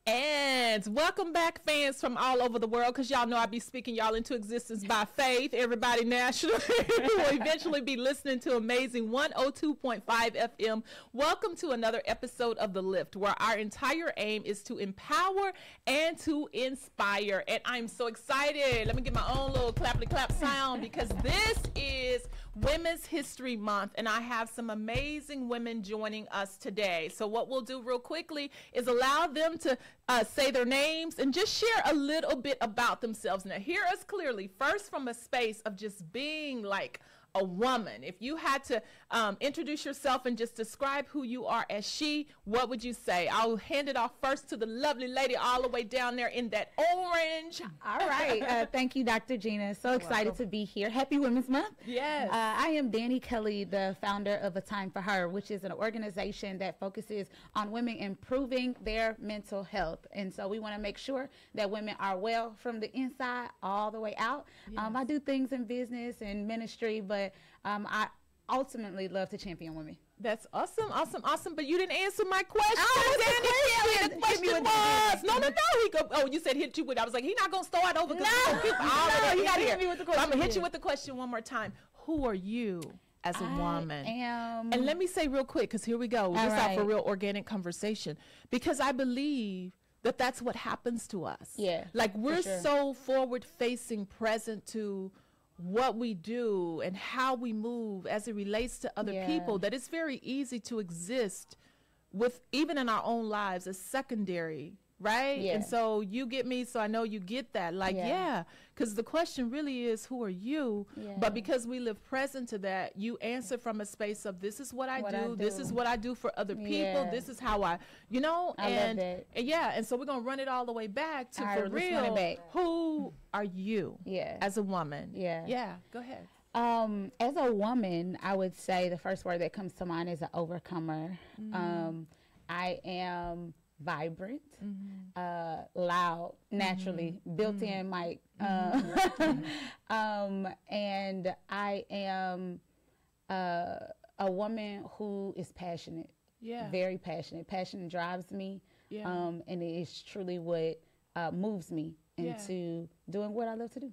And welcome back, fans from all over the world, because y'all know I be speaking y'all into existence by faith. Everybody nationally will eventually be listening to amazing 102.5 FM. Welcome to another episode of The Lift, where our entire aim is to empower and to inspire. And I'm so excited. Let me get my own little clappity clap sound, because this is Women's History Month, and I have some amazing women joining us today. So what we'll do real quickly is allow them to say their names and just share a little bit about themselves. Now, hear us clearly. First, from a space of just being like a woman. If you had to introduce yourself and just describe who you are as she, what would you say? I'll hand it off first to the lovely lady all the way down there in that orange. All right. Thank you, Dr. Gina. So excited to be here. Happy Women's Month. Yes. I am Danny Kelly, the founder of A Time for Her, which is an organization that focuses on women improving their mental health. And so we want to make sure that women are well from the inside all the way out. Yes. I do things in business and ministry, but I ultimately love to champion women. That's awesome, awesome, awesome. But you didn't answer my question. Oh, Danny. The question was, no. He go. Oh, you said hit you with. I was like, he not gonna start over. No, you gotta hit me with the question. I'm gonna hit you with the question one more time. Who are you as a woman? And let me say real quick, because here we go. This out for real organic conversation. Because I believe that that's what happens to us. Yeah. Like we're so forward facing, present to what we do and how we move as it relates to other people, that it's very easy to exist with, even in our own lives, as secondary, right? And so you get me, so I know you get that. Like, because the question really is, who are you? But because we live present to that, you answer from a space of, this is what I do. This is what I do for other people. This is how I love that. And so we're going to run it all the way back to, for real, who are you as a woman? Go ahead. As a woman, I would say the first word that comes to mind is an overcomer. I am vibrant, loud, naturally, built-in mic, and I am a woman who is passionate, very passionate. Passion drives me, and it is truly what moves me into doing what I love to do.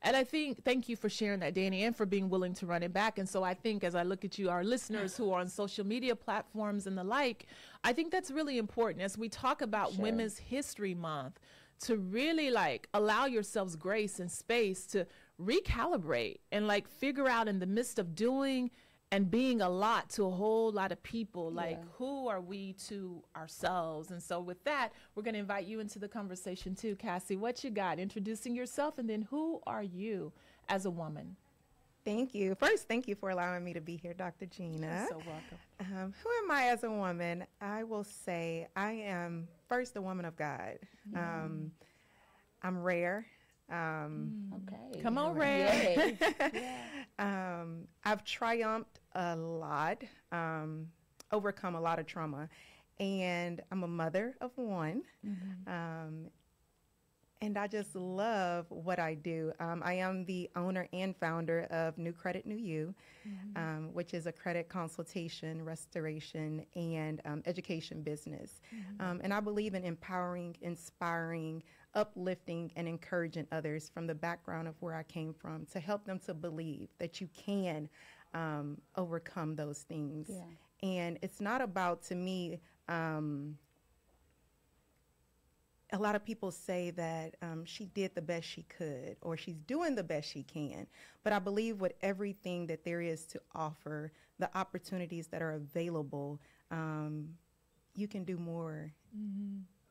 And I think, thank you for sharing that, Danny, and for being willing to run it back. And so I think, as I look at you, our listeners who are on social media platforms and the like, I think that's really important as we talk about Women's History Month, to really like allow yourselves grace and space to recalibrate and like figure out, in the midst of doing and being a lot to a whole lot of people, like who are we to ourselves? And so with that, we're going to invite you into the conversation too. Cassie, what you got? Introducing yourself, and then who are you as a woman? Thank you. First, thank you for allowing me to be here, Dr. Gina. You're so welcome. Who am I as a woman? I will say I am first a woman of God. I'm rare. Come on, Ray. I've triumphed a lot, overcome a lot of trauma, and I'm a mother of one. And I just love what I do. I am the owner and founder of New Credit New You, which is a credit consultation, restoration, and education business. And I believe in empowering, inspiring, uplifting, and encouraging others from the background of where I came from, to help them to believe that you can overcome those things. And it's not about, to me, a lot of people say that she did the best she could, or she's doing the best she can. But I believe with everything that there is to offer, the opportunities that are available, you can do more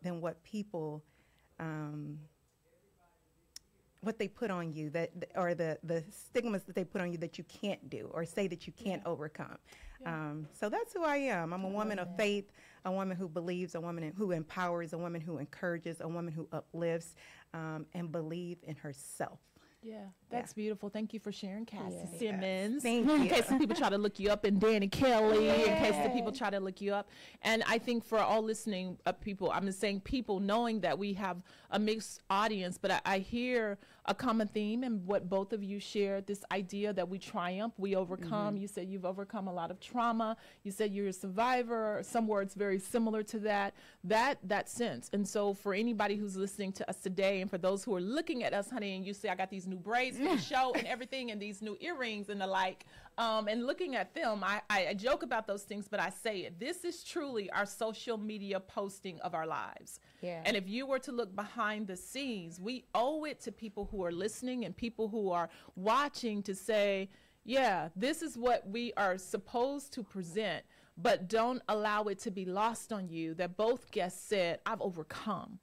than what people, what they put on you, that, or the stigmas that they put on you that you can't do, or say that you can't overcome. So that's who I am. I'm a woman of faith, a woman who believes, a woman who empowers, a woman who encourages, a woman who uplifts, and believe in herself. That's beautiful. Thank you for sharing, Cassie Simmons. Yes. Thank you. In case some people try to look you up, and Danny Kelly, in case the people try to look you up. And I think for all listening people, I'm just saying people, knowing that we have a mixed audience, but I hear a common theme in what both of you shared, this idea that we triumph, we overcome. You said you've overcome a lot of trauma. You said you're a survivor. Some words very similar to that sense. And so for anybody who's listening to us today, and for those who are looking at us, honey, and you say, I got these new braids for the show and everything, and these new earrings and the like, and looking at them, I joke about those things, but I say it. This is truly our social media posting of our lives. Yeah. And if you were to look behind the scenes, we owe it to people who are listening and people who are watching to say, yeah, this is what we are supposed to present, but don't allow it to be lost on you that both guests said, I've overcome.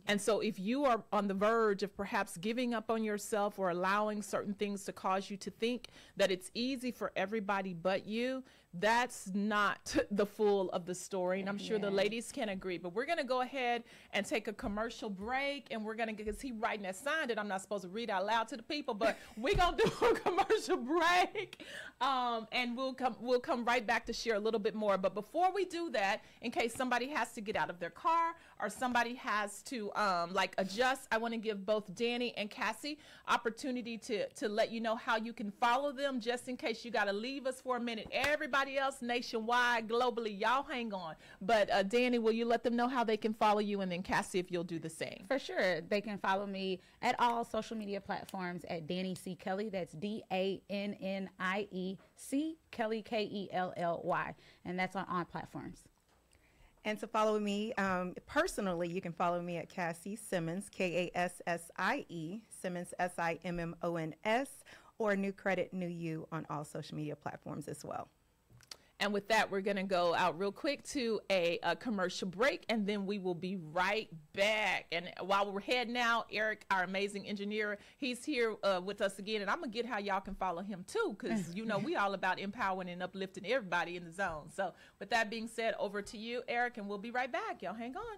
And so if you are on the verge of perhaps giving up on yourself or allowing certain things to cause you to think that it's easy for everybody but you, that's not the full of the story. And I'm sure the ladies can agree. But we're going to go ahead and take a commercial break. And we're going to, because he writing that sign that I'm not supposed to read out loud to the people, but we're going to do a commercial break. And we'll come right back to share a little bit more. But before we do that, in case somebody has to get out of their car or somebody has to adjust, I want to give both Danny and Cassie opportunity to let you know how you can follow them, just in case you got to leave us for a minute. Everybody else nationwide, globally, y'all hang on. But Danny, will you let them know how they can follow you? And then Cassie, if you'll do the same. For sure. They can follow me at all social media platforms at Danny C. Kelly. That's DANNIE C. Kelly, Kelly. And that's on all platforms. And to follow me personally, you can follow me at Cassie Simmons, KASSIE, Simmons, SIMMONS, or New Credit New You on all social media platforms as well. And with that, we're going to go out real quick to a commercial break, and then we will be right back. And while we're heading out, Eric, our amazing engineer, he's here with us again. And I'm going to get how y'all can follow him, too, because, you know, we all about empowering and uplifting everybody in the zone. So with that being said, over to you, Eric, and we'll be right back. Y'all hang on.